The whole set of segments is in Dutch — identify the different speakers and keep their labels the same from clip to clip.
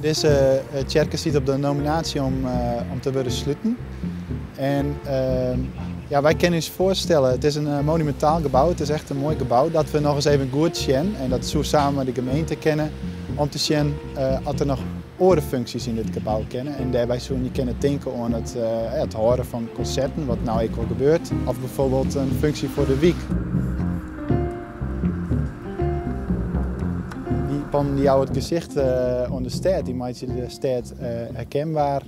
Speaker 1: Deze kerk zit op de nominatie om te worden sluiten. En ja, wij kunnen ons voorstellen, het is een monumentaal gebouw, het is echt een mooi gebouw, dat we nog eens even goed zien en dat zo samen met de gemeente kennen om te zien of er nog andere functies in dit gebouw kennen. En daarbij zullen je kunnen denken aan het horen van concerten, wat nou ook al gebeurt, of bijvoorbeeld een functie voor de wiek. Die houdt het gezicht aan de stad, die maakt de stad herkenbaar,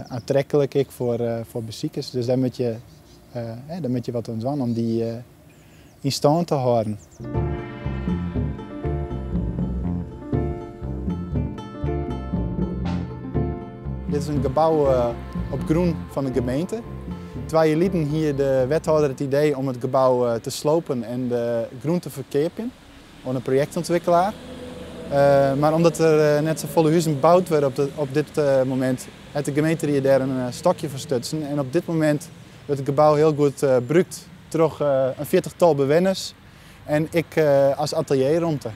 Speaker 1: aantrekkelijk voor bezoekers. Dus daar moet je wat aan doen om die in stand te houden. Dit is een gebouw op groen van de gemeente. Terwijl je lieten hier de wethouder het idee om het gebouw te slopen en de groen te verkepen aan een projectontwikkelaar. Maar omdat er net zo volle huizen gebouwd werden op dit moment, heeft de gemeente hier daar een stokje voor stutsen. En op dit moment wordt het gebouw heel goed gebruikt door een 40-tal bewoners en ik als atelierruimte.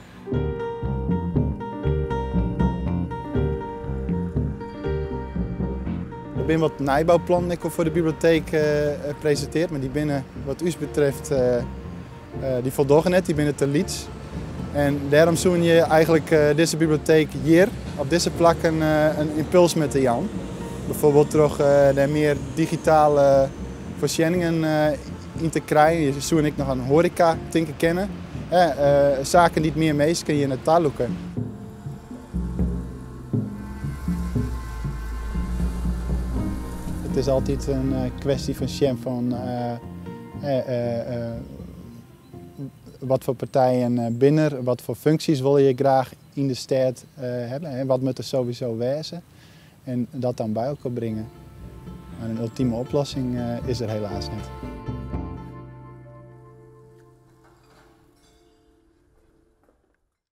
Speaker 1: Er zijn wat nijbouwplannen voor de bibliotheek gepresenteerd, maar die binnen wat u betreft die voldoen net, die binnen te lieds. En daarom zoen je eigenlijk deze bibliotheek hier, op deze plek, een impuls met de Jan. Bijvoorbeeld door daar meer digitale voorzieningen in te krijgen. Je zoen ik nog aan horeca te kennen. Zaken die het meer meest kun je naar taal loeken. Het is altijd een kwestie van zien van wat voor partijen binnen, wat voor functies wil je graag in de stad hebben en wat moet er sowieso wezen en dat dan bij elkaar brengen. Maar een ultieme oplossing is er helaas niet.